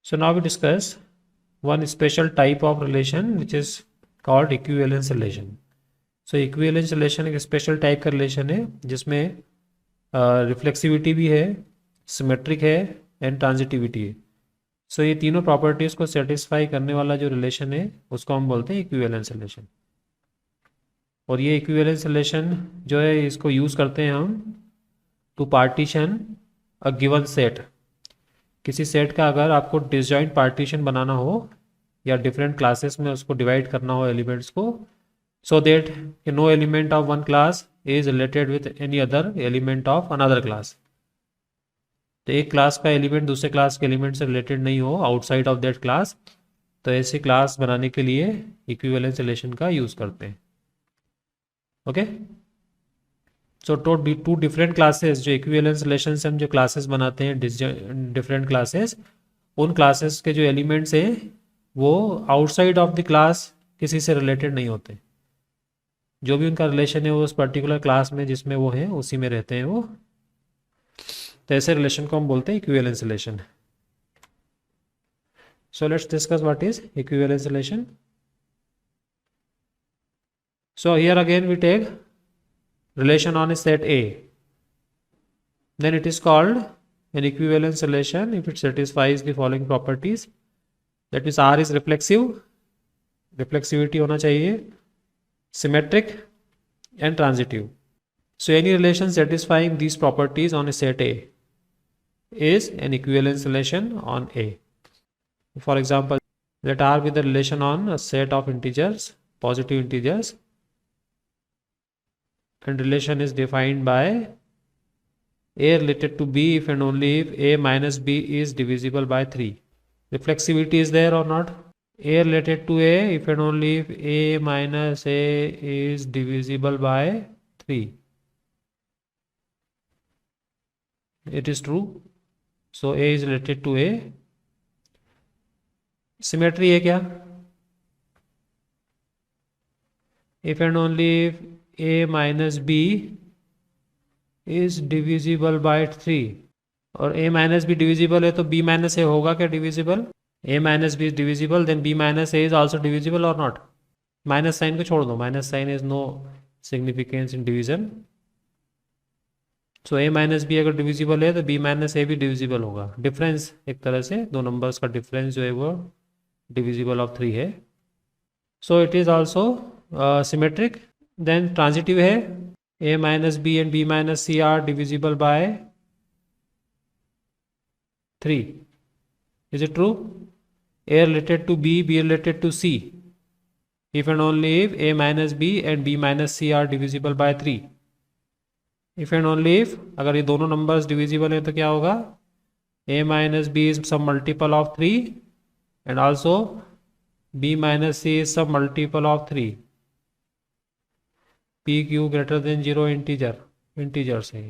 So now we discuss one special type of relation which is called equivalence relation. So equivalence relation एक special type का relation है जिसमें reflexivity भी है, symmetric है and transitivity है. सो ये तीनों प्रॉपर्टीज़ को सेटिस्फाई करने वाला जो रिलेशन है उसको हम बोलते हैं इक्विवेलेंस रिलेशन. और ये इक्विवेलेंस रिलेशन जो है इसको यूज़ करते हैं हम to partition a given set. किसी सेट का अगर आपको डिसजॉइंट पार्टीशन बनाना हो या डिफरेंट क्लासेस में उसको डिवाइड करना हो एलिमेंट्स को, so that no element of one class is related with any other element of another class. तो एक क्लास का एलिमेंट दूसरे क्लास के एलिमेंट से रिलेटेड नहीं हो आउटसाइड ऑफ दैट क्लास, तो ऐसी क्लास बनाने के लिए इक्विवेलेंस रिलेशन का यूज़ करते हैं. Okay, so two different classes जो इक्विवेलेंस रिलेशन से हम जो क्लासेस बनाते हैं डिफरेंट क्लासेस, उन क्लासेस के जो एलिमेंट्स हैं वो आउटसाइड ऑफ द क्लास किसी से रिलेटेड नहीं होते. जो भी उनका रिलेशन है वो उस पर्टिकुलर क्लास में जिसमें वो हैं उसी में रहते हैं वो. तो ऐसे रिलेशन को हम बोलते हैं equivalence relation. So let's discuss what is equivalence relation. So here again we take relation on a set A, then it is called an equivalence relation if it satisfies the following properties. That means R is reflexive, reflexivity होना चाहिए, symmetric and transitive. So any relation satisfying these properties on a set A is an equivalence relation on A. For example, let R be the relation on a set of integers, positive integers, and relation is defined by A related to B if and only if A minus B is divisible by 3. Reflexivity is there or not? A related to A if and only if A minus A is divisible by 3. It is true. So A is related to A. Symmetry है क्या? If and only if A minus B is divisible by 3. और A minus B divisible है तो B minus A होगा क्या divisible? A minus B is divisible, then B minus A is also divisible or not? Minus sign को छोड़ दो, minus sign is no significance in division. So A minus B अगर divisible है तो B minus A भी divisible होगा. Difference एक तरह से दो नंबर्स का डिफरेंस जो है वो डिविजिबल ऑफ 3 है. So it is also symmetric. Then transitive है, A minus B and B minus C are divisible by 3. Is it true? A related to B, B related to C if and only if A minus B and B minus C are divisible by 3. if and only if अगर ये दोनों numbers divisible हैं तो क्या होगा? A minus B is some multiple of 3 and also B minus C is some multiple of 3. PQ greater than 0 integers है.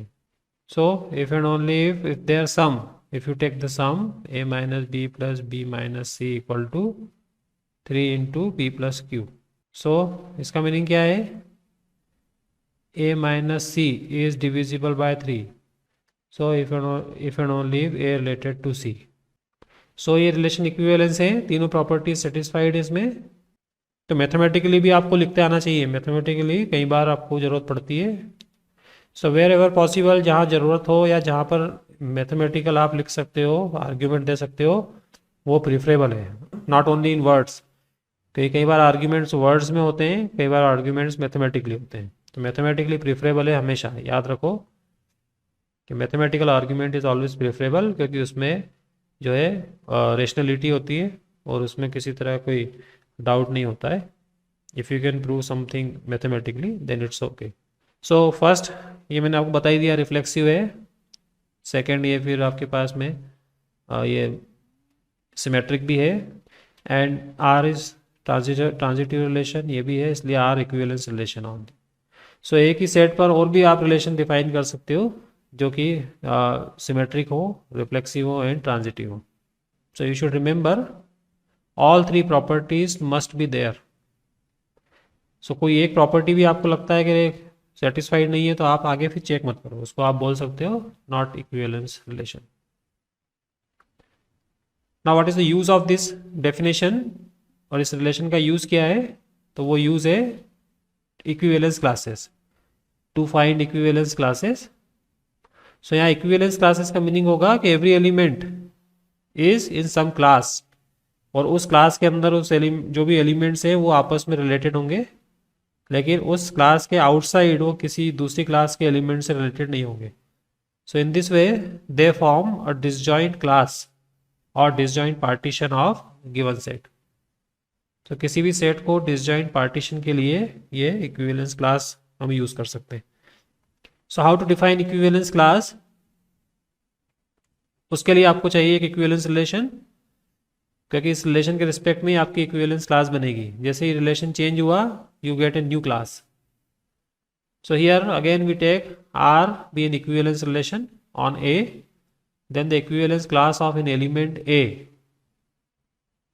So if and only if their sum, if you take the sum A minus B plus B minus C equal to 3 into B plus Q. So इसका meaning क्या है? A minus C is divisible by 3. So if and only if A related to C. So ये relation equivalence है, तीनों properties satisfied इसमें. तो mathematically भी आपको लिखते आना चाहिए. मैथमेटिकली कई बार आपको ज़रूरत पड़ती है. सो वेयर एवर पॉसिबल, जहाँ ज़रूरत हो या जहाँ पर मैथमेटिकल आप लिख सकते हो, आर्ग्यूमेंट दे सकते हो, वो प्रीफरेबल है. Not only in words. कई बार आर्ग्यूमेंट्स वर्ड्स में होते हैं, कई बार आर्ग्यूमेंट्स मैथमेटिकली होते हैं. तो मैथमेटिकली प्रीफरेबल है हमेशा. याद रखो कि mathematical argument is always preferable, क्योंकि उसमें जो है रेशनलिटी होती है और उसमें किसी तरह कोई डाउट नहीं होता है. If you can prove something mathematically then it's okay. So first ये मैंने आपको बता ही दिया, रिफ्लेक्सिव है. सेकंड ये फिर आपके पास में ये सिमेट्रिक भी है. And R is transitive relation, ये भी है, इसलिए R equivalence relation on. So एक ही सेट पर और भी आप रिलेशन डिफाइन कर सकते हो जो कि सिमेट्रिक हो, रिफ्लेक्सिव हो एंड ट्रांजिटिव हो. So you should remember all 3 properties must be there. So कोई एक प्रॉपर्टी भी आपको लगता है कि सेटिस्फाइड नहीं है तो आप आगे फिर चेक मत करो, उसको आप बोल सकते हो not equivalence relation. Now what is the use of this definition, और इस रिलेशन का यूज क्या है, तो वो यूज है equivalence classes, to find equivalence classes. So यहाँ इक्विवेलेंस क्लासेस का मीनिंग होगा कि every element is in some class, और उस क्लास के अंदर उस जो भी एलिमेंट्स है वो आपस में रिलेटेड होंगे, लेकिन उस क्लास के आउटसाइड वो किसी दूसरी क्लास के एलिमेंट से रिलेटेड नहीं होंगे। So in this way they form a disjoint class और disjoint partition of given set. तो किसी भी सेट को डिसजॉइंट पार्टीशन के लिए ये इक्विवेलेंस क्लास हम यूज कर सकते हैं। So how to define equivalence class, उसके लिए आपको चाहिए एक इक्विवेलेंस रिलेशन, क्योंकि इस रिलेशन के रिस्पेक्ट में आपकी इक्विवेलेंस क्लास बनेगी। जैसे ही रिलेशन चेंज हुआ you get a new class. So here again we take R be an equivalence relation on A, then the equivalence class of an element A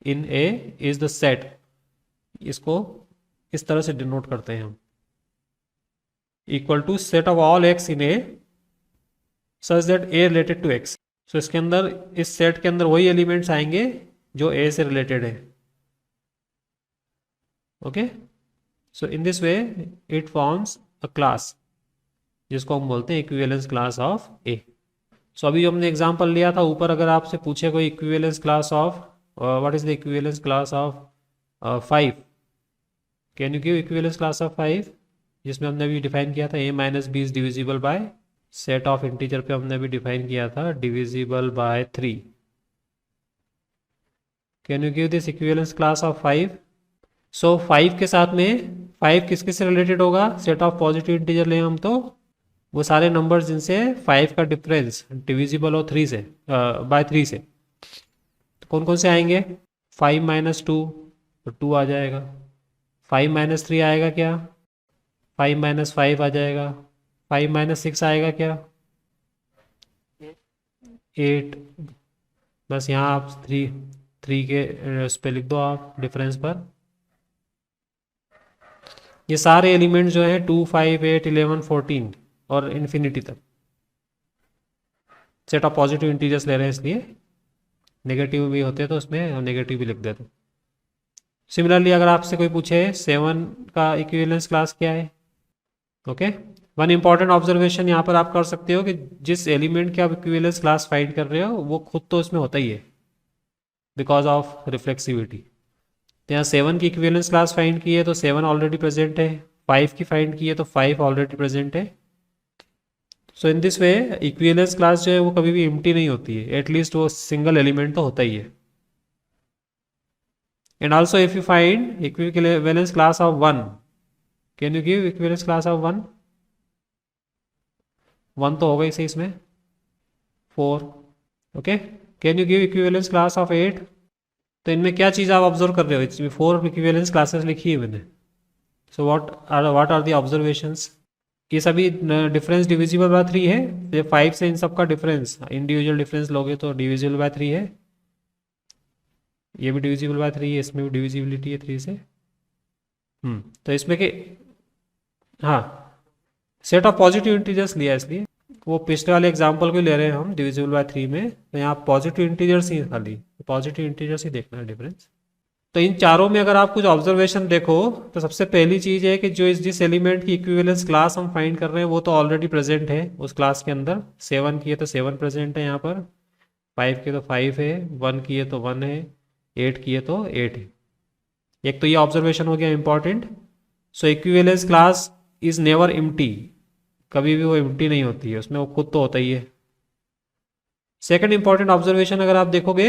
in A is the set। इसको इस तरह से denote करते हैं हम, equal to set of all x in A such that A related to x। So इसके अंदर, इस सेट के अंदर वही एलिमेंट्स आएंगे जो A से रिलेटेड है। Okay, so in this way it forms a class जिसको हम बोलते हैं इक्विवेलेंस क्लास ऑफ ए। सो अभी जो हमने एग्जांपल लिया था ऊपर, अगर आपसे पूछे कोई equivalence class of what is the equivalence class of 5, can you give equivalence class of 5, जिसमें हमने अभी डिफाइन किया था A minus B is divisible by set of integer पे हमने अभी डिफाइन किया था divisible by 3। Can you give this equivalence class of 5। So 5 के साथ में 5 किसके से रिलेटेड होगा, सेट ऑफ पॉजिटिव इंटीजर लें हम तो वो सारे नंबर्स जिनसे 5 का डिफरेंस डिविजिबल हो 3 से बाय 3 से, तो कौन कौन से आएंगे, 5 माइनस 2 तो 2 आ जाएगा, 5 माइनस 3 आएगा क्या, 5 माइनस 5 आ जाएगा, 5 माइनस 6 आएगा क्या, 8। बस यहाँ आप 3 के उस पर लिख दो आप डिफरेंस पर। ये सारे एलिमेंट जो हैं 2, 5, 8, 11, 14 और इन्फिनिटी तक सेट ऑफ पॉजिटिव इंटीजर्स ले रहे हैं, इसलिए नेगेटिव भी होते तो उसमें हम नेगेटिव भी लिख देते। सिमिलरली अगर आपसे कोई पूछे 7 का इक्विवेलेंस क्लास क्या है, ओके, वन इंपॉर्टेंट ऑब्जर्वेशन यहाँ पर आप कर सकते हो कि जिस एलिमेंट के आप इक्विवेलेंस क्लास फाइंड कर रहे हो वो खुद तो उसमें होता ही है बिकॉज ऑफ रिफ्लेक्सिविटी। तो यहाँ 7 की इक्विवेलेंस क्लास फाइंड की है तो 7 ऑलरेडी प्रेजेंट है, 5 की फाइंड की है तो 5 ऑलरेडी प्रेजेंट है। So in this way equivalence class जो है वो कभी भी एम्प्टी नहीं होती है, एटलीस्ट वो सिंगल एलिमेंट तो होता ही है। And also if you find equivalence class of 1, can you give equivalence class of 1, 1 तो होगा इसे इसमें 4, okay, can you give equivalence class of 8। तो इनमें क्या चीज़ आप ऑब्जर्व कर रहे हो, इसमें 4 इक्विवेलेंस क्लासेस लिखी है मैंने। So what are the observations, ये सभी डिफरेंस डिविजिबल बाय 3 है, ये 5 से इन सब का डिफरेंस इंडिविजुअल डिफरेंस लोगे तो डिविजिबल बाय 3 है, ये भी डिविजिबल बाय 3 है, इसमें भी डिविजिबिलिटी है 3 से। तो इसमें के हाँ सेट ऑफ पॉजिटिव इंटीजर्स लिया इसलिए, वो पिछले वाले एग्जाम्पल को ले रहे हैं हम डिविजिबल बाय 3 में, तो यहाँ पॉजिटिव इंटीजर्स ही खाली पॉजिटिव इंटीजर्स ही देखना है डिफरेंस। तो इन चारों में अगर आप कुछ ऑब्जर्वेशन देखो तो सबसे पहली चीज़ है कि जो जिस एलिमेंट की इक्विवेलेंस क्लास हम फाइंड कर रहे हैं वो तो ऑलरेडी प्रेजेंट है उस क्लास के अंदर। 7 की है तो 7 प्रेजेंट है यहाँ पर, 5 की तो 5 है, 1 की है तो 1 है, 8 की है तो 8 है। एक तो ये ऑब्जर्वेशन हो गया important. So equivalence class is never empty, कभी भी वो एम्प्टी नहीं होती है, उसमें वो खुद तो होता ही है। सेकेंड इंपॉर्टेंट ऑब्जर्वेशन अगर आप देखोगे,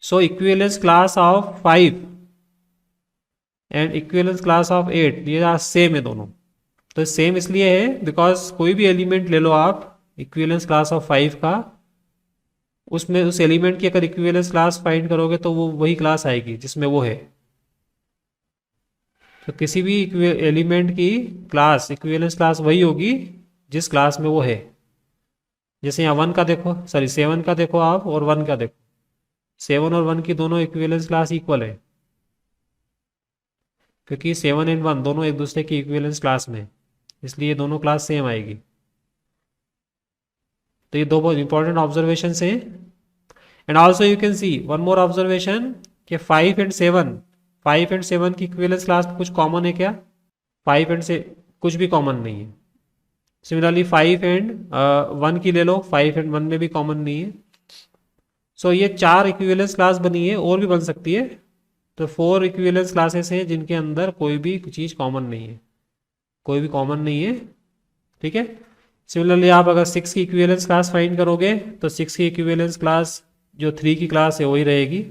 so equivalence class of 5 and equivalence class of 8 ये सेम है दोनों। तो सेम इसलिए है बिकॉज कोई भी एलिमेंट ले लो आप इक्विवेलेंस क्लास ऑफ 5 का, उसमें उस एलिमेंट की अगर इक्विवेलेंस क्लास फाइंड करोगे तो वो वही क्लास आएगी जिसमें वो है। तो किसी भी एलिमेंट की क्लास इक्विवेलेंस क्लास वही होगी जिस क्लास में वो है। जैसे यहाँ 1 का देखो, सॉरी 7 का देखो आप और 1 का देखो, 7 और 1 की दोनों इक्विवेलेंस क्लास इक्वल है क्योंकि 7 एंड 1 दोनों एक दूसरे की इक्विवेलेंस क्लास में, इसलिए दोनों क्लास सेम आएगी। तो ये दो बहुत इंपॉर्टेंट ऑब्जर्वेशन हैं। And also you can C one more observation कि 5 एंड 7 की इक्विवेलेंस क्लास में कुछ कॉमन है क्या? 5 एंड से कुछ भी कॉमन नहीं है। सिमिलरली 5 एंड 1 की ले लो, 5 एंड 1 में भी कॉमन नहीं है। सो ये 4 इक्विवेलेंस क्लास बनी है, और भी बन सकती है। तो 4 इक्विवेलेंस क्लासेस हैं जिनके अंदर कोई भी चीज़ कॉमन नहीं है, कोई भी कॉमन नहीं है। ठीक है। सिमिलरली आप अगर 6 की इक्विवेलेंस क्लास फाइंड करोगे तो 6 की इक्विवेलेंस क्लास जो 3 की क्लास है वही रहेगी,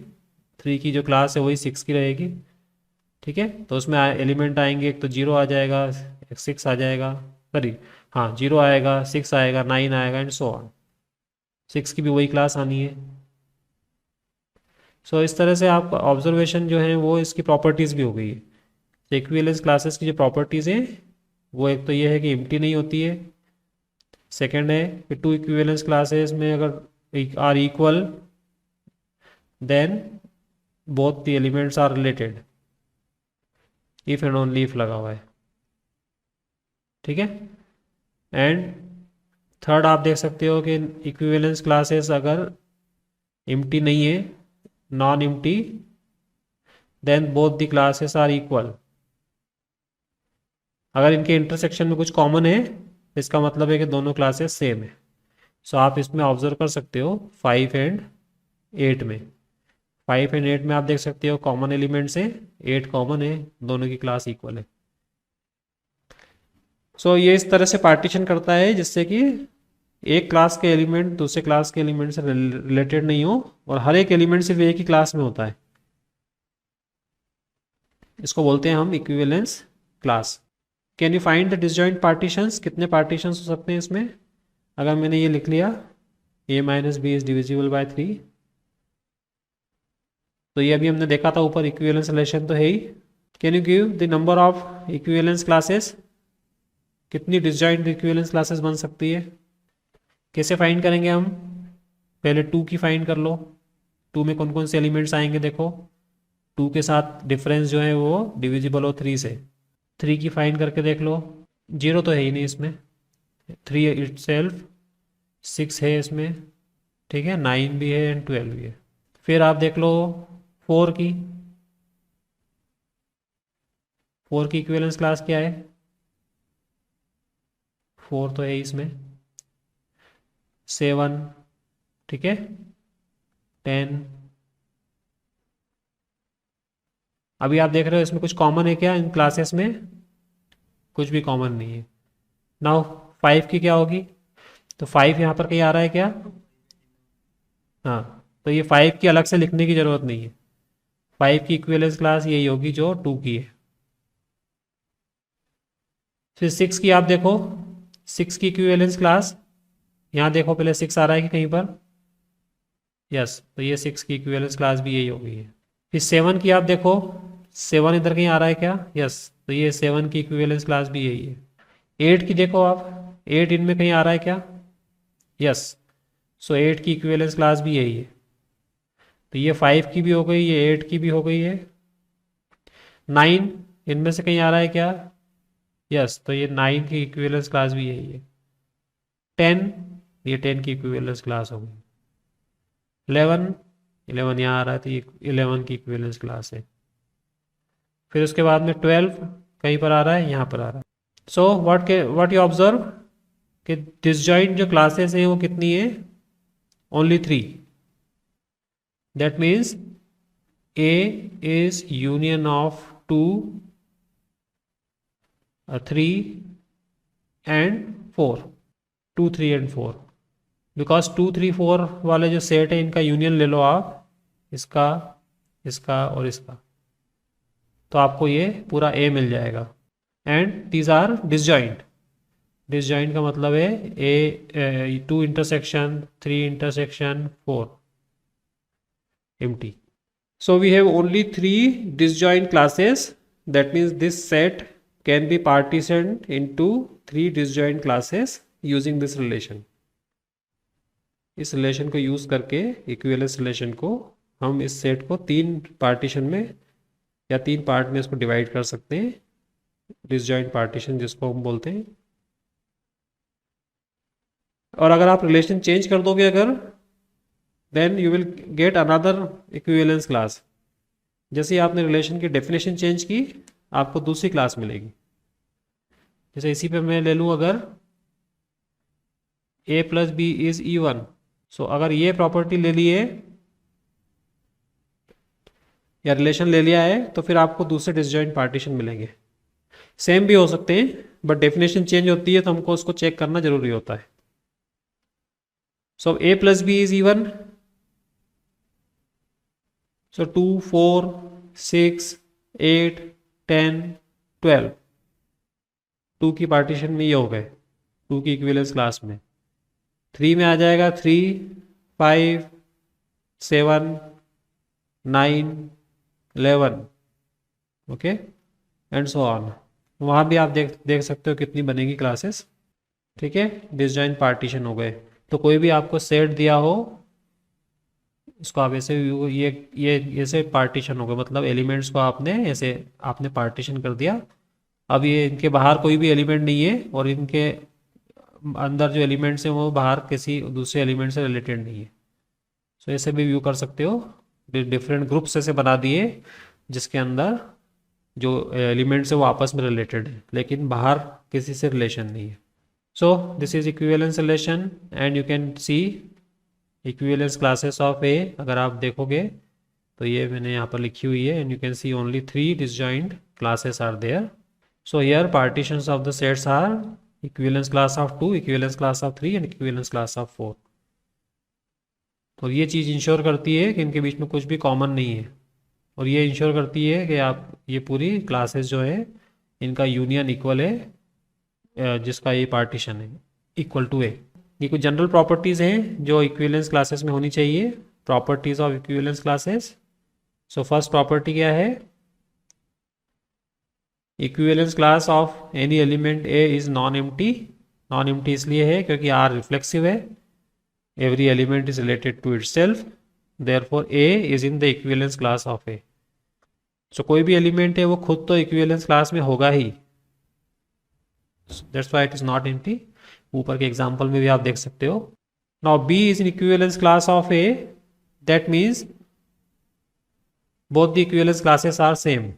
3 की जो क्लास है वही 6 की रहेगी। ठीक है। तो उसमें एलिमेंट आएंगे, एक तो 0 आ जाएगा, एक 6 आ जाएगा, सॉरी हाँ 0 आएगा, 6 आएगा, 9 आएगा एंड सो ऑन। 6 की भी वही क्लास आनी है। सो इस तरह से आप ऑब्जर्वेशन जो है वो इसकी प्रॉपर्टीज़ भी हो गई है। इक्विवेलेंस क्लासेस की जो प्रॉपर्टीज़ हैं वो एक तो ये है कि एम्प्टी नहीं होती है। सेकंड है कि 2 इक्विवेलेंस क्लासेस में अगर are equal then both the elements are related, if and only if लगा हुआ है। ठीक है। एंड थर्ड आप देख सकते हो कि इक्विवेलेंस क्लासेस अगर एम्प्टी नहीं है, non empty, then both the classes are equal. अगर इनके इंटरसेक्शन में कुछ कॉमन है इसका मतलब है कि दोनों क्लासेस सेम है। सो आप इसमें ऑब्जर्व कर सकते हो 5 एंड 8 में, 5 एंड 8 में आप देख सकते हो कॉमन एलिमेंट्स हैं, 8 कॉमन है, दोनों की क्लास इक्वल है। सो ये इस तरह से पार्टीशन करता है जिससे कि एक क्लास के एलिमेंट दूसरे क्लास के एलिमेंट से रिलेटेड नहीं हो, और हर एक एलिमेंट सिर्फ एक ही क्लास में होता है। इसको बोलते हैं हम equivalence class. Can you find the disjoint partitions? कितने पार्टीशंस हो सकते हैं इसमें? अगर मैंने ये लिख लिया a minus B is divisible by 3, तो ये अभी हमने देखा था ऊपर, इक्विवेलेंस रिलेशन तो है ही। Can you give the number of equivalence classes? कितनी डिसजॉइंट इक्विवेलेंस क्लासेस बन सकती है? कैसे फाइंड करेंगे हम? पहले 2 की फाइंड कर लो। 2 में कौन कौन से एलिमेंट्स आएंगे देखो, 2 के साथ डिफरेंस जो है वो डिविजिबल हो 3 से। 3 की फाइंड करके देख लो, 0 तो है ही नहीं इसमें, 3 इटसेल्फ, 6 है इसमें, ठीक है, 9 भी है एंड 12 भी है। फिर आप देख लो 4 की, 4 की इक्विवेलेंस क्लास क्या है? 4 तो है इसमें, 7, ठीक है, 10। अभी आप देख रहे हो इसमें कुछ कॉमन है क्या इन क्लासेस में? कुछ भी कॉमन नहीं है। नाउ 5 की क्या होगी? तो 5 यहाँ पर कहीं आ रहा है क्या? हाँ, तो ये 5 की अलग से लिखने की ज़रूरत नहीं है। 5 की इक्विवेलेंस क्लास यही होगी जो 2 की है। फिर 6 की आप देखो, 6 की इक्विवेलेंस क्लास यहाँ देखो, पहले 6 आ रहा है कि कहीं पर? यस, तो ये 6 की इक्विवेलेंस क्लास भी यही हो गई है। फिर 7 की आप देखो, 7 इधर कहीं आ रहा है क्या? यस, तो ये 7 की इक्विवेलेंस क्लास भी यही है। 8 की देखो आप, 8 इनमें कहीं आ रहा है क्या? यस, सो 8 की इक्विवेलेंस क्लास भी यही है। तो ये 5 की भी हो गई, ये 8 की भी हो गई है। 9 इनमें से कहीं आ रहा है क्या? यस, तो ये 9 की इक्विवेलेंस क्लास भी यही है। 10, ये 10 की इक्विवेलेंस क्लास हो गई। 11, 11 यहाँ आ रहा है तो ये 11 की इक्विवेलेंस क्लास है। फिर उसके बाद में 12 कहीं पर आ रहा है, यहाँ पर आ रहा है। सो व्हाट यू ऑब्जर्व कि डिसजॉइंट जो क्लासेस हैं वो कितनी है? Only 3। That means A is union of 2, 3 and 4, 2, 3 and 4, because 2, 3, 4 वाले जो सेट है इनका यूनियन ले लो आप, इसका, इसका और इसका, तो आपको ये पूरा A मिल जाएगा। And these are disjoint. Disjoint का मतलब है A 2 intersection 3 intersection 4 empty. So we have only 3 disjoint classes. That means this set can be partitioned into 3 disjoint classes using this relation. इस रिलेशन को यूज करके, equivalence relation को, हम इस set को 3 पार्टीशन में या 3 पार्ट में इसको डिवाइड कर सकते हैं, डिसजॉइंट पार्टीशन जिसको हम बोलते हैं। और अगर आप रिलेशन चेंज कर दोगे अगर, then you will get another equivalence class. जैसे ही आपने रिलेशन की डेफिनेशन चेंज की, आपको दूसरी क्लास मिलेगी। जैसे इसी पे मैं ले लूँ, अगर a plus B is E1, सो अगर ये प्रॉपर्टी ले लिए या रिलेशन ले लिया है, तो फिर आपको दूसरे डिसजॉइंट पार्टीशन मिलेंगे। सेम भी हो सकते हैं, बट डेफिनेशन चेंज होती है तो हमको उसको चेक करना जरूरी होता है। सो a plus B is E1, सो 2 4 6 8 10 12, 2 की पार्टीशन में ये हो गए, 2 की इक्विवेलेंस क्लास में। 3 में आ जाएगा 3 5 7 9 11, ओके, एंड सो ऑन। वहाँ भी आप देख सकते हो कितनी बनेगी क्लासेस। ठीक है, डिसजॉइंट पार्टीशन हो गए। तो कोई भी आपको सेट दिया हो, इसको आप ऐसे ये ऐसे पार्टीशन हो गए, मतलब एलिमेंट्स को आपने ऐसे आपने पार्टीशन कर दिया। अब ये इनके बाहर कोई भी एलिमेंट नहीं है, और इनके अंदर जो एलिमेंट्स हैं वो बाहर किसी दूसरे एलिमेंट से रिलेटेड नहीं है। सो ऐसे भी व्यू कर सकते हो। डिफरेंट ग्रुप्स ऐसे बना दिए जिसके अंदर जो एलिमेंट्स है वो आपस में रिलेटेड है, लेकिन बाहर किसी से रिलेशन नहीं है। So this is equivalence relation, and you can see equivalence classes of A. अगर आप देखोगे तो ये मैंने यहाँ पर लिखी हुई है, and you can see only 3 disjoint classes are there. So here partitions of the sets are equivalence class of 2, equivalence class of 3 and equivalence class of 4। और ये चीज़ इंश्योर करती है कि इनके बीच में कुछ भी कॉमन नहीं है, और ये इंश्योर करती है कि आप ये पूरी क्लासेस जो है इनका यूनियन इक्वल है, जिसका ये पार्टीशन है इक्वल टू ए। ये कुछ जनरल प्रॉपर्टीज़ हैं जो इक्विवेलेंस क्लासेस में होनी चाहिए, properties of equivalence classes. So first property क्या है? Equivalence class of any element A is non empty. Non empty इसलिए है क्योंकि आर रिफ्लेक्सिव है, every element is related to itself, therefore a is in the equivalence class of a। so कोई भी element है वो खुद तो इक्विवेलेंस क्लास में होगा ही, that's why it is not empty। ऊपर के एग्जांपल में भी आप देख सकते हो। now b is in equivalence class of a, that means both the equivalence classes are same।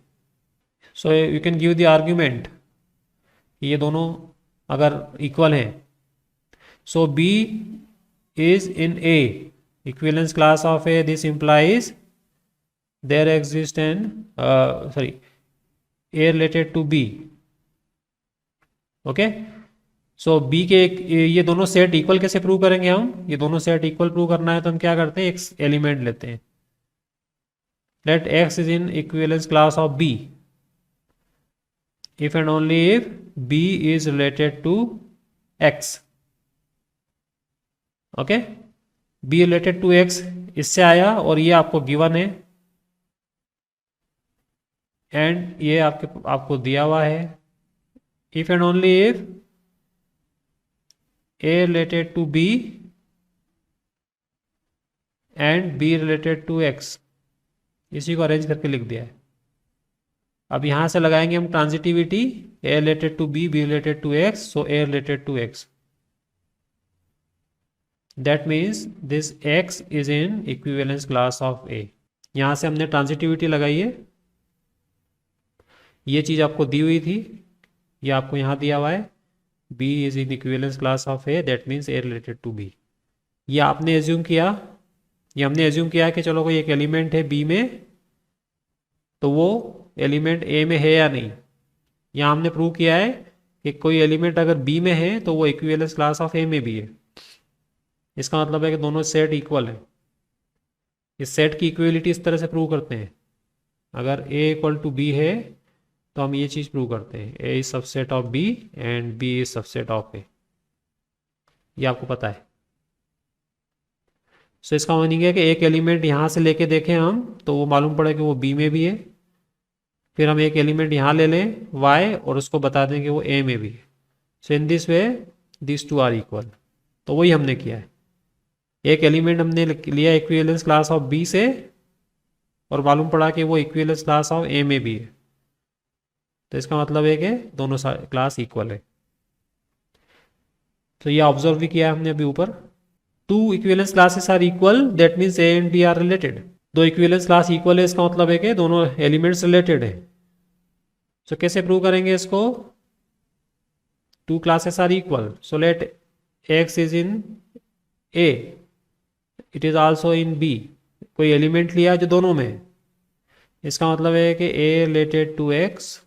so you can give the argument ये दोनों अगर इक्वल हैं, so b is in A equivalence class of A, this implies there exists an A related to B, okay. So B के ये दोनों set equal कैसे prove करेंगे हम? ये दोनों सेट इक्वल प्रूव करना है तो हम क्या करते हैं, एक एलिमेंट लेते हैं, late X is in equivalence class of B if and only if B is related to X, okay. B related to X इससे आया, और ये आपको गिवन है, एंड ये आपको दिया हुआ है। If and only if A related to B and B related to X, इसी को अरेंज करके लिख दिया है। अब यहां से लगाएंगे हम transitivity, A related to B related to X, so A related to X, that means this x is in equivalence class of A। यहां से हमने ट्रांजिटिविटी लगाई है, ये चीज आपको दी हुई थी, ये आपको यहां दिया हुआ है, B is in equivalence class of A, that means A related to B। ये आपने एज्यूम किया, ये हमने एज्यूम किया कि चलो कोई एक एलिमेंट है B में, तो वो एलिमेंट A में है या नहीं। यहाँ हमने प्रूव किया है कि कोई एलिमेंट अगर B में है तो वो इक्विवेलेंस क्लास ऑफ A में भी है। इसका मतलब है कि दोनों सेट इक्वल है। इस सेट की इक्वलिटी इस तरह से प्रूव करते हैं, अगर A इक्वल टू बी है तो हम ये चीज़ प्रूव करते हैं, A is subset of B and B is subset of A। ये आपको पता है। सो इसका मीनिंग है कि एक एलिमेंट यहाँ से लेके देखें हम तो वो मालूम पड़े कि वो B में भी है, फिर हम एक एलिमेंट यहाँ ले लें Y और उसको बता दें कि वो A में भी है। So in this way this two are equal. तो वही हमने किया है, एक एलिमेंट हमने लिया इक्विवेलेंस क्लास ऑफ बी से, और मालूम पड़ा कि वो इक्विवेलेंस क्लास ऑफ ए में भी है, तो इसका मतलब है कि दोनों क्लास इक्वल है। तो ये ऑब्जर्व भी किया हमने अभी ऊपर। Two equivalence classes are equal, that means A and B are related. दो इक्विवेलेंस क्लास इक्वल है, इसका मतलब है कि दोनों एलिमेंट्स रिलेटेड है। सो कैसे प्रूव करेंगे इसको? Two classes are equal, so let X is in A, it is also in B. कोई एलिमेंट लिया जो दोनों में है, इसका मतलब है कि A related to X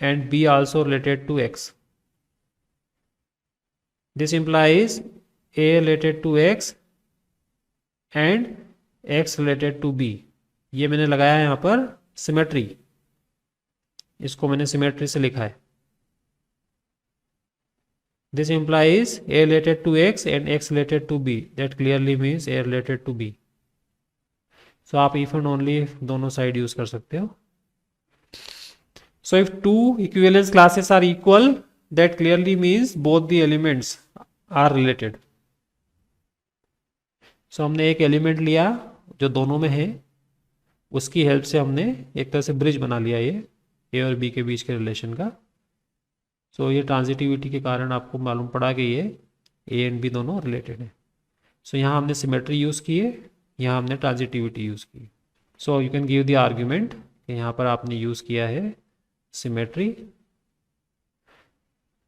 and B also related to X. This implies a related to x and x related to b। ये मैंने लगाया है यहाँ पर सिमेट्री, इसको मैंने सिमेट्री से लिखा है। This implies a related to x and x related to b, that clearly means a related to b। So आप if and only if दोनों साइड यूज कर सकते हो। So if two equivalence classes are equal, that clearly means both the elements are related। So हमने एक element लिया जो दोनों में है, उसकी हेल्प से हमने एक तरह से ब्रिज बना लिया ये ए और बी के बीच के रिलेशन का। सो ये ट्रांजिटिविटी के कारण आपको मालूम पड़ा कि ये ए एंड बी दोनों रिलेटेड है। सो यहाँ हमने सिमेट्री यूज़ की है, यहाँ हमने ट्रांजिटिविटी यूज़ की। So you can give the argument कि यहाँ पर आपने यूज़ किया है symmetry,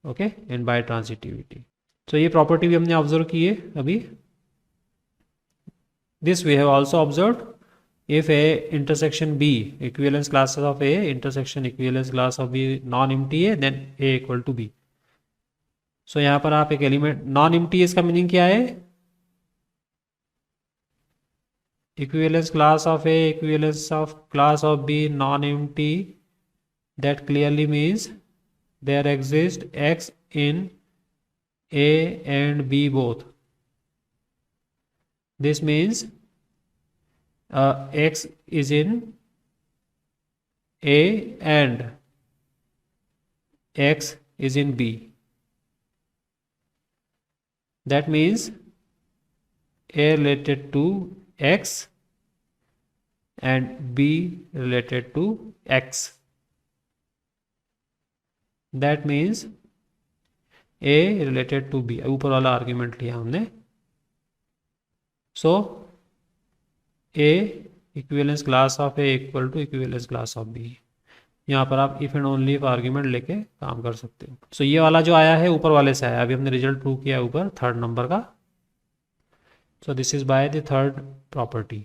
okay, and by transitivity. So ये प्रॉपर्टी भी हमने ऑब्जर्व की है अभी। This we have also observe if A intersection B equivalence classes of A intersection equivalence class of B non-empty है, then A equal to B। so यहाँ पर आप एक एलिमेंट नॉन एम्प्टी, इसका मीनिंग क्या है? equivalence class of A equivalence of class of B non-empty, that clearly means there exists X in A and B both। this means X is in A and X is in B। that means A related to X and B related to X। that means A related to B। ऊपर वाला argument लिया हमने। So A equivalence class of A equal to equivalence class of B। यहाँ पर आप if and only if argument लेके काम कर सकते हो। सो ये वाला जो आया है ऊपर वाले से आया, अभी हमने रिजल्ट प्रूव किया है ऊपर थर्ड नंबर का। So this is by the third property.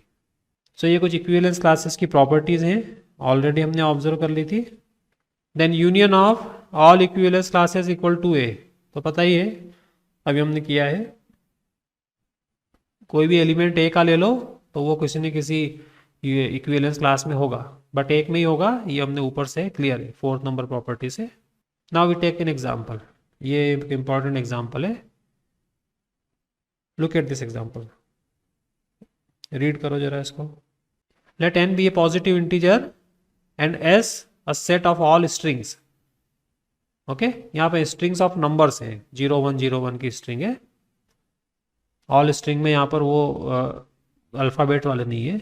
So ये कुछ इक्विवेलेंस क्लासेस की प्रॉपर्टीज हैं, ऑलरेडी हमने ऑब्जर्व कर ली थी। Then union of all equivalence classes equal to A, तो पता ही है अभी हमने किया है। कोई भी एलिमेंट A का ले लो तो वो किसी न किसी इक्विवेलेंस क्लास में होगा, बट एक में ही होगा, ये हमने ऊपर से क्लियर है फोर्थ नंबर प्रॉपर्टी से। Now we take an example, ये एक इंपॉर्टेंट एग्जांपल है। Look at this example, read करो जरा इसको। Let n be a positive integer and s a set of all strings. Okay, यहाँ पे स्ट्रिंग्स ऑफ नंबर्स हैं, 0 1 0 1 की स्ट्रिंग है। ऑल स्ट्रिंग में यहाँ पर वो अल्फ़ाबेट वाले नहीं है।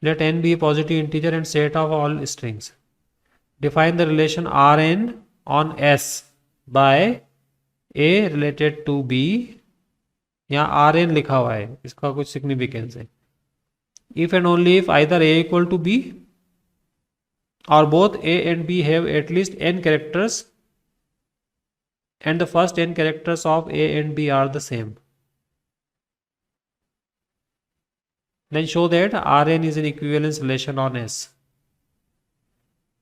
Let n be a positive integer and set of all strings. Define the relation Rn on S by A related to B। यहाँ Rn लिखा हुआ है, इसका कुछ सिग्निफिकेंस है। If and only if either A equal to B or both A and B have at least n characters and the first n characters of A and B are the same, then show that Rn is an equivalence relation on S।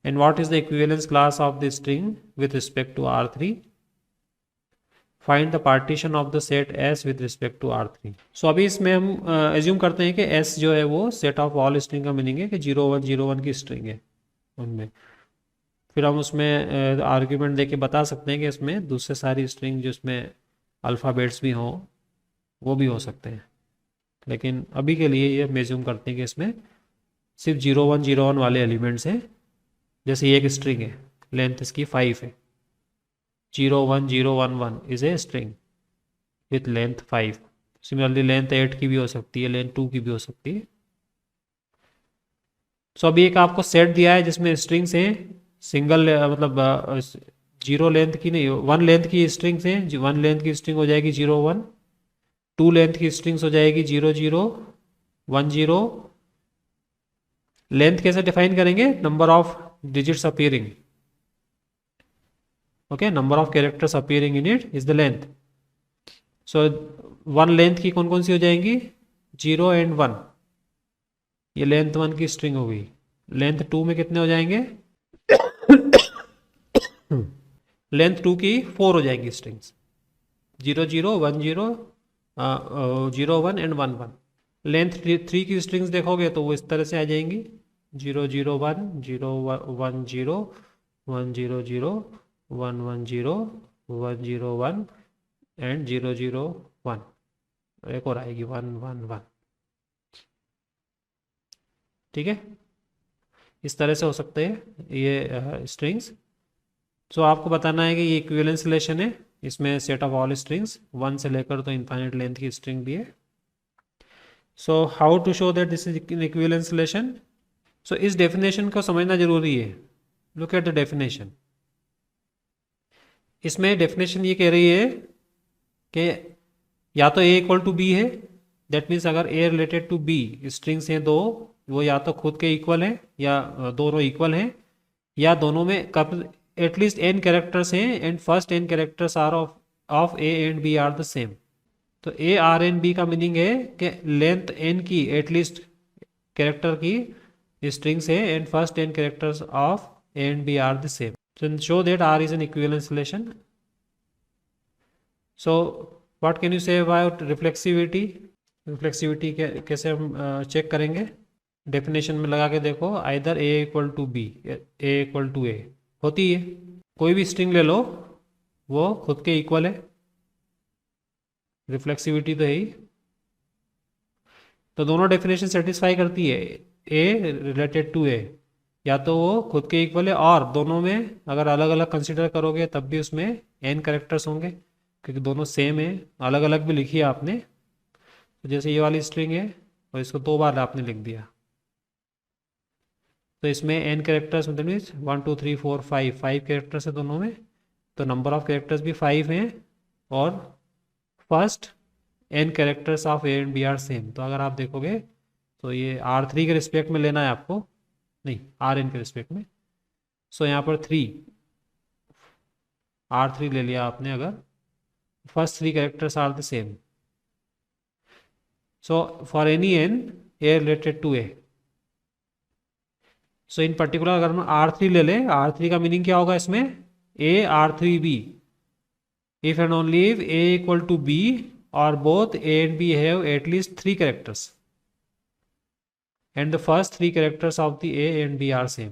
and what is the equivalence class of the string with respect to R3? Find the partition of the set S with respect to R3। so अभी इसमें हम assume करते हैं कि S जो है वो set of all string का मीनिंग है कि 0 1 0 1 की स्ट्रिंग है उनमें। फिर हम उसमें आर्ग्यूमेंट देके बता सकते हैं कि इसमें दूसरे सारी स्ट्रिंग जिसमें अल्फ़ाबेट्स भी हों वो भी हो सकते हैं, लेकिन अभी के लिए ये मेज्यूम करते हैं कि इसमें सिर्फ 0 1 0 1 वाले एलिमेंट्स हैं। जैसे ये एक स्ट्रिंग है, लेंथ इसकी 5 है, 0 1 0 1 1 is a string with length 5। Similarly length 8 की भी हो सकती है, लेंथ 2 की भी हो सकती है। सो अभी एक आपको सेट दिया है जिसमें स्ट्रिंग्स हैं, सिंगल मतलब 0 लेंथ की नहीं, 1 लेंथ की स्ट्रिंग्स हैं। 1 लेंथ की स्ट्रिंग हो जाएगी 0 1, 2 लेंथ की स्ट्रिंग्स हो जाएगी 0 0 1 0। लेंथ कैसे डिफाइन करेंगे? Number of digits appearing, okay, number of characters appearing in it is the length. So 1 length की कौन कौन सी हो जाएंगी? 0 एंड 1, ये लेंथ 1 की स्ट्रिंग हो गई। लेंथ 2 में कितने हो जाएंगे? लेंथ 2 की 4 हो जाएंगी स्ट्रिंग्स, 0 0 1 0 0 1 एंड 1 1। लेंथ 3 की स्ट्रिंग्स देखोगे तो वो इस तरह से आ जाएंगी 0 0 1 0 1 0 1 0 0 1 1 0 1 0 1 एंड 0 0 1। एक और आएगी 1 1 1। ठीक है, इस तरह से हो सकते हैं ये स्ट्रिंग्स। सो आपको बताना है कि ये इक्विवेलेंस रिलेशन है, इसमें सेट ऑफ ऑल स्ट्रिंग्स 1 से लेकर तो इनफाइनाइट लेंथ की स्ट्रिंग भी है। So how to show that this is in equivalence relation? So इस डेफिनेशन को समझना जरूरी है। Look at the definition. इसमें डेफिनेशन ये कह रही है कि या तो ए इक्वल टू बी है, दैट मीन्स अगर A related to B strings हैं दो, वो या तो खुद के इक्वल है या दोनों इक्वल हैं, या दोनों में कब एटलीस्ट n कैरेक्टर्स हैं and first n characters are of a and b are the same. तो a r n b का मीनिंग है कि लेंथ n की एटलीस्ट कैरेक्टर की स्ट्रिंग्स है and first n characters of a and b are the same. So show that R is an equivalence relation. So what can you say about reflexivity? Reflexivity कैसे हम check करेंगे? Definition में लगा के देखो, either a equal to B, a equal to a होती है, कोई भी स्ट्रिंग ले लो वो खुद के इक्वल है, रिफ्लेक्सिविटी तो है ही। तो दोनों डेफिनेशन सेटिस्फाई करती है, a रिलेटेड टू a, या तो वो खुद के इक्वल है और दोनों में अगर अलग अलग कंसिडर करोगे तब भी उसमें n कैरेक्टर्स होंगे, क्योंकि दोनों सेम है, अलग अलग भी लिखी है आपने। तो जैसे ये वाली स्ट्रिंग है और इसको 2 बार आपने लिख दिया, तो इसमें n कैरेक्टर्स मतलब मीन्स 1 2 3 4 5 कैरेक्टर्स है दोनों में, तो नंबर ऑफ कैरेक्टर्स भी 5 हैं और first n characters of a and b are same. तो अगर आप देखोगे तो ये R3 के रिस्पेक्ट में लेना है आपको, नहीं Rn के रिस्पेक्ट में। सो यहाँ पर 3 R3 ले लिया आपने, अगर first 3 characters are the same. So for any n a related to a, so in particular अगर हम R3 ले लें, R3 का मीनिंग क्या होगा इसमें? A R3B, if and only if A equal to B or both A and B have at least 3 characters and the first 3 characters of the A and B are same.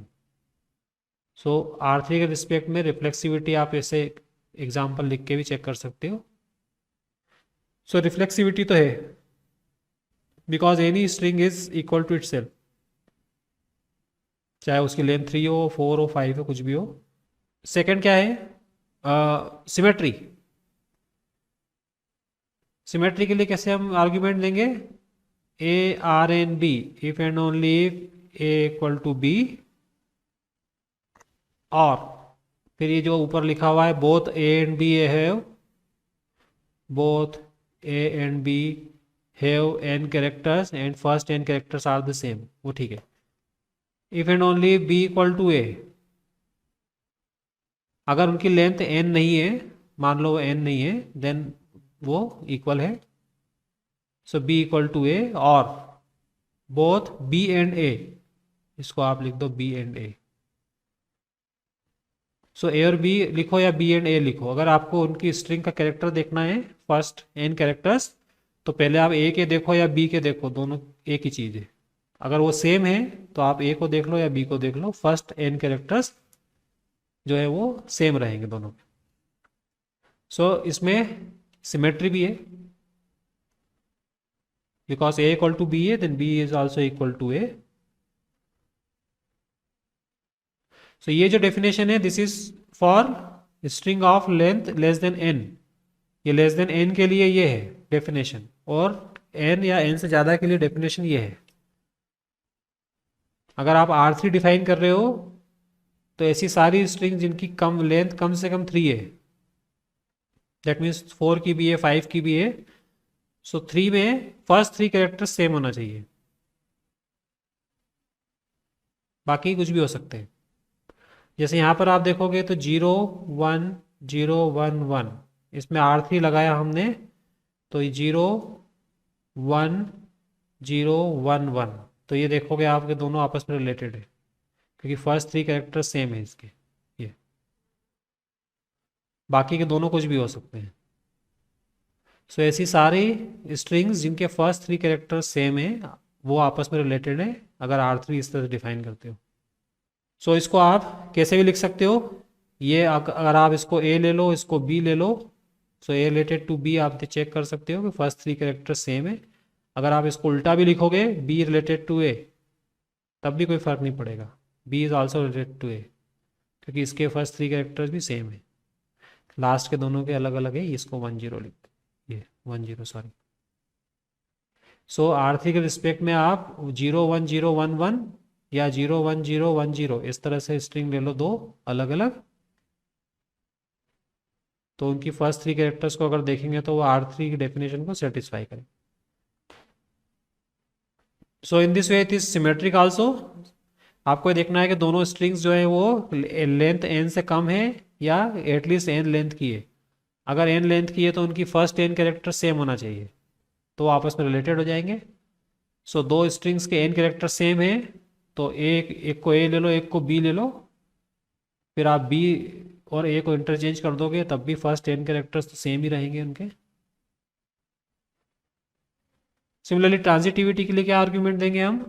So R3 के respect में reflexivity आप ऐसे example लिख के भी check कर सकते हो। सो रिफ्लेक्सिविटी तो है because any string is equal to itself, चाहे उसकी लेंथ 3 हो 4 हो 5 हो कुछ भी हो। सेकंड क्या है? सिमेट्री। सिमेट्री के लिए कैसे हम आर्ग्यूमेंट देंगे? A R n B if and only if A equal to B, और फिर ये जो ऊपर लिखा हुआ है both A and B have, both A and B have n characters and first n characters are the same, वो ठीक है। If and only b equal to a, अगर उनकी लेंथ n नहीं है, मान लो n नहीं है, देन वो इक्वल है। सो b इक्वल टू a और बोथ b एंड a, इसको आप लिख दो b and a। So a और b लिखो या b एंड a लिखो, अगर आपको उनकी स्ट्रिंग का कैरेक्टर देखना है फर्स्ट n कैरेक्टर्स, तो पहले आप a के देखो या b के देखो, दोनों एक ही चीज़ है। अगर वो सेम है तो आप a को देख लो या b को देख लो, फर्स्ट n कैरेक्टर्स जो है वो सेम रहेंगे दोनों के। सो इसमें सिमेट्री भी है, because a equal to b है then b is also equal to a। So ये जो डेफिनेशन है this is for string of length less than n, ये लेस देन n के लिए ये है डेफिनेशन, और n या n से ज़्यादा के लिए डेफिनेशन ये है। अगर आप R3 डिफाइन कर रहे हो तो ऐसी सारी स्ट्रिंग जिनकी कम लेंथ कम से कम 3 है, दैट मीन्स 4 की भी है 5 की भी है, सो 3 में फर्स्ट 3 कैरेक्टर सेम होना चाहिए, बाकी कुछ भी हो सकते हैं। जैसे यहाँ पर आप देखोगे तो 0 1 0 1 1, इसमें R3 लगाया हमने, तो ये 0 1 0 1 1, तो ये देखोगे आपके दोनों आपस में रिलेटेड है, क्योंकि फर्स्ट 3 कैरेक्टर सेम है इसके। ये बाकी के दोनों कुछ भी हो सकते हैं। सो ऐसी सारी स्ट्रिंग्स जिनके फर्स्ट 3 कैरेक्टर सेम है वो आपस में रिलेटेड है, अगर R3 इस तरह से डिफाइन करते हो। सो इसको आप कैसे भी लिख सकते हो, ये अगर आप इसको A ले लो, इसको B ले लो, सो A रिलेटेड टू B आप चेक कर सकते हो कि फर्स्ट 3 कैरेक्टर सेम है। अगर आप इसको उल्टा भी लिखोगे B रिलेटेड टू A, तब भी कोई फर्क नहीं पड़ेगा, B is also related to A, क्योंकि इसके फर्स्ट 3 कैरेक्टर्स भी सेम है, लास्ट के दोनों के अलग अलग है। इसको 10 लिख, ये 10 सॉरी। सो R3 के रिस्पेक्ट में आप 0 1 0 1 1 या 0 1 0 1 0 इस तरह से स्ट्रिंग ले लो, दो अलग अलग, तो उनकी फर्स्ट 3 कैरेक्टर्स को अगर देखेंगे तो वो R3 की डेफिनेशन को सेटिस्फाई करें। So in this way it is symmetric also. आपको देखना है कि दोनों स्ट्रिंग्स जो है वो लेंथ n से कम है या एटलीस्ट n लेंथ की है। अगर n लेंथ की है तो उनकी फर्स्ट n कैरेक्टर सेम होना चाहिए, तो आपस में रिलेटेड हो जाएंगे। सो दो स्ट्रिंग्स के n कैरेक्टर सेम है, तो एक को A ले लो, एक को B ले लो, फिर आप B और A को इंटरचेंज कर दोगे, तब भी फर्स्ट n कैरेक्टर्स तो सेम ही रहेंगे उनके। सिमिलरली ट्रांजिटिविटी के लिए क्या आर्ग्यूमेंट देंगे हम?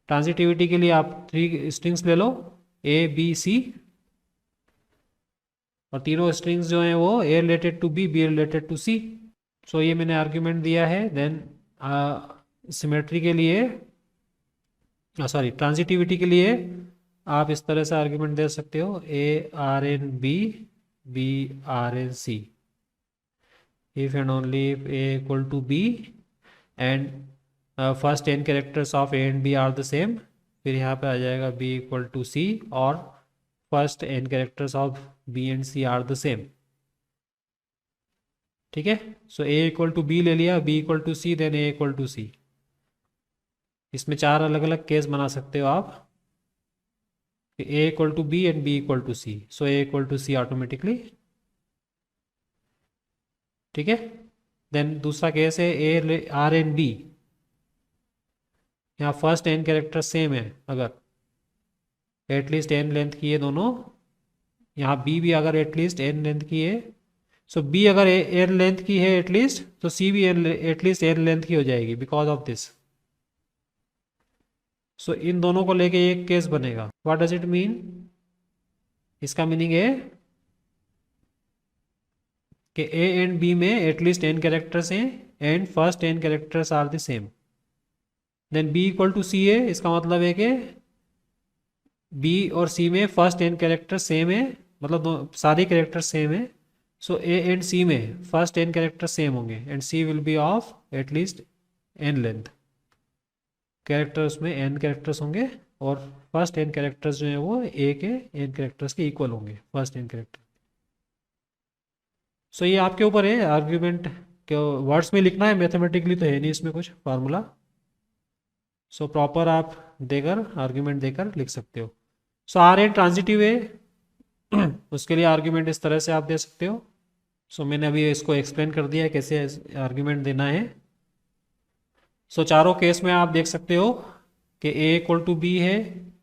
ट्रांजिटिविटी के लिए आप 3 स्ट्रिंग्स ले लो, A B C, और तीनों स्ट्रिंग्स जो हैं वो A related to B, B related to C। So ये मैंने आर्ग्यूमेंट दिया है। देन सिमेट्री के लिए, सॉरी ट्रांजिटिविटी के लिए आप इस तरह से आर्ग्यूमेंट दे सकते हो, A R N B, B R N C, if and only if A equal to B and first n characters of A and B are the same. फिर यहाँ पे आ जाएगा B इक्वल टू C और first n characters of B and C are the same. ठीक है, सो A equal to B ले लिया, B equal to C, then A equal to C। इसमें 4 अलग अलग केस बना सकते हो आप, A equal to B and B equal to C, so A equal to C automatically. ठीक है, देन दूसरा केस है A R एंड B, यहाँ फर्स्ट n कैरेक्टर सेम है, अगर एटलीस्ट n लेंथ की है दोनों, यहाँ B भी अगर एटलीस्ट n लेंथ की है, सो B अगर n लेंथ की है एटलीस्ट, तो C भी एटलीस्ट n लेंथ की हो जाएगी because of this. So in दोनों को लेके एक केस बनेगा। What does it mean? इसका मीनिंग है कि A एंड B में एटलीस्ट n कैरेक्टर्स हैं and first n characters are the same. Then B equal to C है, इसका मतलब है कि B और C में फर्स्ट n कैरेक्टर सेम है, मतलब सारे कैरेक्टर सेम है। सो A एंड C में फर्स्ट n कैरेक्टर सेम होंगे and C will be of at least n length. Characters में n कैरेक्टर्स होंगे और फर्स्ट n कैरेक्टर्स जो है वो A के n कैरेक्टर्स के इक्वल होंगे, फर्स्ट n कैरेक्टर। सो ये आपके ऊपर है, आर्ग्यूमेंट के वर्ड्स में लिखना है, मैथमेटिकली तो है नहीं इसमें कुछ फार्मूला। सो प्रॉपर आप देकर आर्ग्यूमेंट देकर लिख सकते हो। सो आर एन ट्रांजिटिव है उसके लिए आर्ग्यूमेंट इस तरह से आप दे सकते हो। सो मैंने अभी इसको एक्सप्लेन कर दिया है कैसे आर्ग्यूमेंट देना है। सो चारों केस में आप देख सकते हो कि A इक्वल टू B है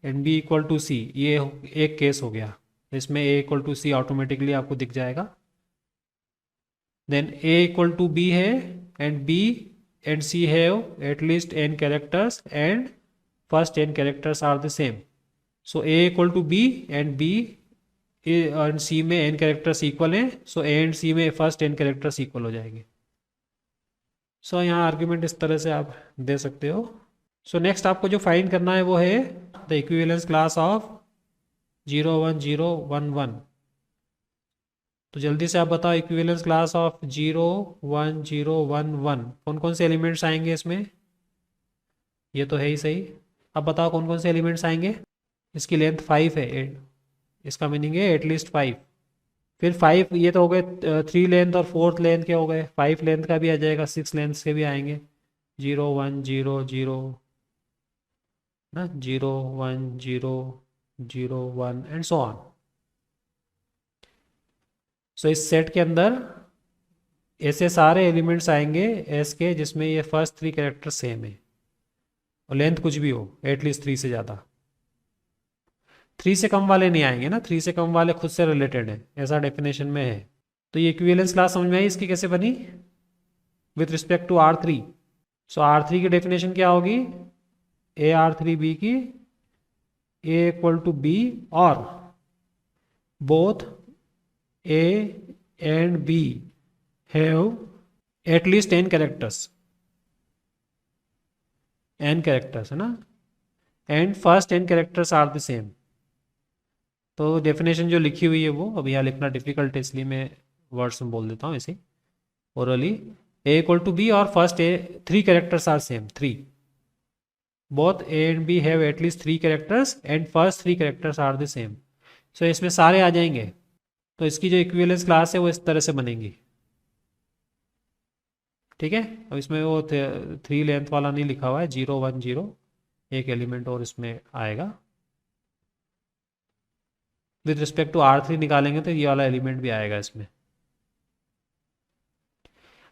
and B equal to C, ये एक केस हो गया, इसमें A equal to C automatically आपको दिख जाएगा। Then A equal to B है and B and C have at least n characters and first n characters are the same. So A equal to B and B and C में n characters equal हैं, so A and C में first n characters equal हो जाएंगे। So यहाँ argument इस तरह से आप दे सकते हो। So next आपको जो फाइंड करना है वो है the equivalence class of 0 1 0 1 1। तो जल्दी से आप बताओ इक्विवेलेंस क्लास ऑफ 0 1 0 1 1 कौन कौन से एलिमेंट्स आएंगे इसमें? ये तो है ही सही। अब बताओ कौन कौन से एलिमेंट्स आएंगे? इसकी लेंथ 5 है, इसका मीनिंग है एटलीस्ट 5। फिर 5, ये तो हो गए 3 लेंथ और 4th लेंथ के हो गए, 5 लेंथ का भी आ जाएगा, 6 लेंथ के भी आएंगे, 0 1 0 0 ना, 0 1 0 0 1 एंड सो ऑन। सो इस सेट के अंदर ऐसे सारे एलिमेंट्स आएंगे एस के जिसमें ये फर्स्ट 3 कैरेक्टर सेम है और लेंथ कुछ भी हो, एटलीस्ट 3 से ज़्यादा। 3 से कम वाले नहीं आएंगे ना, 3 से कम वाले खुद से रिलेटेड है, ऐसा डेफिनेशन में है। तो ये इक्विवेलेंस क्लास समझ में आई इसकी कैसे बनी with respect to R3। So R3 की डेफिनेशन क्या होगी, ए R3B की A इक्वल टू B और both A and B have at least n characters, n characters है ना, and first n characters are the same. तो डेफिनेशन जो लिखी हुई है वो अब यहाँ लिखना डिफिकल्ट है, इसलिए मैं वर्ड्स में बोल देता हूँ ऐसे orally. A equal to B और first A 3 characters are same, 3, both A and B have at least 3 characters and first 3 characters are the same. So इसमें सारे आ जाएंगे, तो इसकी जो इक्विवेलेंस क्लास है वो इस तरह से बनेगी। ठीक है, अब इसमें वो 3 लेंथ वाला नहीं लिखा हुआ है, 0 1 0 एक एलिमेंट और इसमें आएगा। विद रिस्पेक्ट टू R3 निकालेंगे तो ये वाला एलिमेंट भी आएगा इसमें।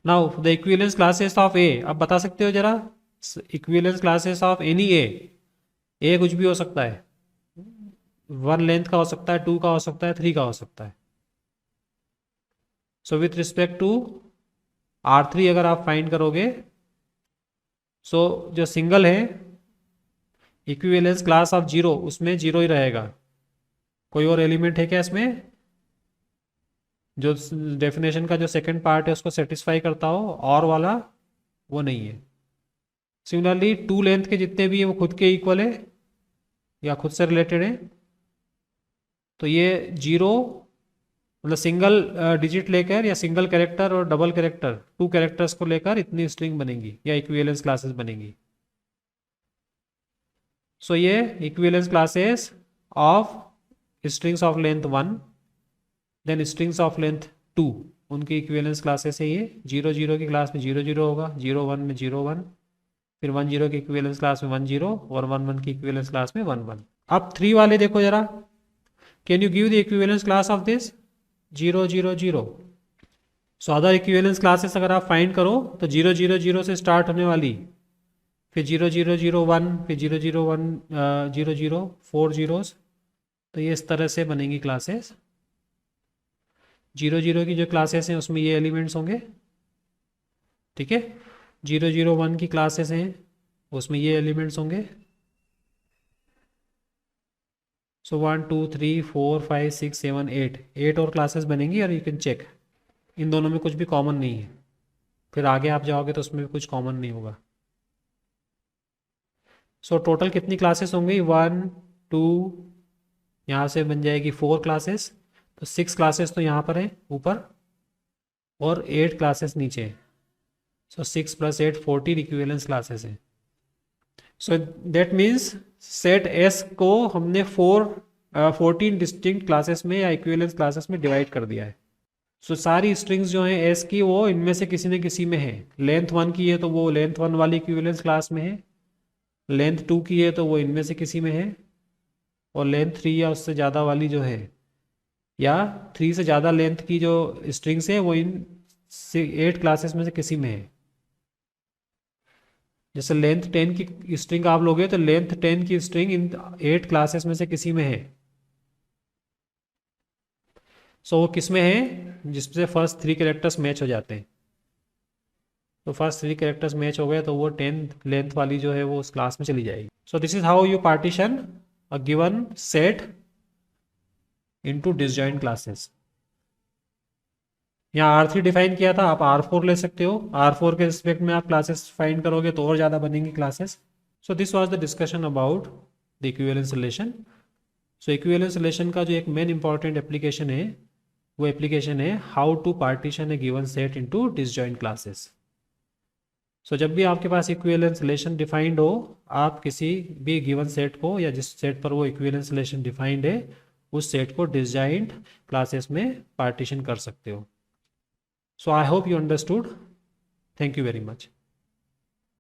Now the equivalence classes of A, अब बता सकते हो जरा equivalence classes of any A कुछ भी हो सकता है, 1 लेंथ का हो सकता है, 2 का हो सकता है, 3 का हो सकता है। So with respect to R3 अगर आप फाइंड करोगे, सो जो सिंगल है इक्विवेलेंस क्लास ऑफ 0 उसमें 0 ही रहेगा। कोई और एलिमेंट है क्या इसमें जो डेफिनेशन का जो सेकंड पार्ट है उसको सेटिस्फाई करता हो, और वाला वो नहीं है। सिमिलरली 2 लेंथ के जितने भी है वो खुद के इक्वल है या खुद से रिलेटेड है, तो ये 0 मतलब सिंगल डिजिट लेकर या सिंगल कैरेक्टर और डबल कैरेक्टर 2 कैरेक्टर्स को लेकर इतनी स्ट्रिंग बनेगी या इक्विवेलेंस क्लासेस बनेगी। सो ये equivalence classes of strings of length 1 then strings of length 2 उनकी इक्विवेलेंस क्लासेस है ये। 0 0 की क्लास में 0 0 होगा, 0 1 में 0 1, फिर 1 0 की इक्विवेलेंस क्लास में 1 0 और 1 1 की इक्विवेलेंस क्लास में 1 1। अब 3 वाले देखो जरा, can you give the equivalence class of this 0 0 0। So other equivalence classes अगर आप फाइंड करो तो 0 0 0 से स्टार्ट होने वाली, फिर 0 0 0 1, फिर 0 0 1 0 0 4 जीरोस, तो ये इस तरह से बनेंगी क्लासेस। 0 0 की जो क्लासेस हैं उसमें ये एलिमेंट्स होंगे, ठीक है। 0 0 1 की क्लासेस हैं उसमें ये एलिमेंट्स होंगे। सो 1 2 3 4 5 6 7 8 और क्लासेस बनेंगी, और यू कैन चेक इन दोनों में कुछ भी कॉमन नहीं है, फिर आगे आप जाओगे तो उसमें भी कुछ कॉमन नहीं होगा। सो टोटल कितनी क्लासेस होंगी, 1 2, यहाँ से बन जाएगी 4 क्लासेस, तो 6 क्लासेस तो यहाँ पर है ऊपर और 8 क्लासेस नीचे है। सो 6 + 8 14 इक्विवेलेंस क्लासेस हैं। So that means set S को हमने 14 डिस्टिंक्ट क्लासेस में या इक्विवेलेंस क्लासेस में डिवाइड कर दिया है। सो सारी स्ट्रिंग्स जो हैं एस की वो इनमें से किसी न किसी में है। लेंथ 1 की है तो वो लेंथ 1 वाली इक्विवेलेंस क्लास में है, लेंथ 2 की है तो वो इनमें से किसी में है, और लेंथ 3 या उससे ज़्यादा वाली जो है या 3 से ज़्यादा लेंथ की जो स्ट्रिंग्स है वो इन 8 क्लासेस में से किसी में है। जैसे लेंथ 10 की स्ट्रिंग आप लोगे तो लेंथ 10 की स्ट्रिंग इन 8 क्लासेस में से किसी में है। सो वो किस में है, जिससे फर्स्ट 3 कैरेक्टर्स मैच हो जाते हैं। तो फर्स्ट 3 कैरेक्टर्स मैच हो गए तो वो 10 लेंथ वाली जो है वो उस क्लास में चली जाएगी। सो this is how you partition a given set into disjoint classes. यहाँ R3 डिफाइन किया था, आप R4 ले सकते हो, R4 के रिस्पेक्ट में आप क्लासेस फाइंड करोगे तो और ज़्यादा बनेंगी classes. So this was the discussion about the equivalence relation. So equivalence relation का जो एक मेन इंपॉर्टेंट एप्लीकेशन है वो एप्लीकेशन है how to partition a given set into disjoint classes. So जब भी आपके पास इक्विवेलेंस रिलेशन डिफाइंड हो, आप किसी भी गिवन सेट को या जिस सेट पर वो इक्विवेलेंस रिलेशन डिफाइंड है उस सेट को डिसजॉइंट क्लासेस में पार्टीशन कर सकते हो. So I hope you understood. Thank you very much.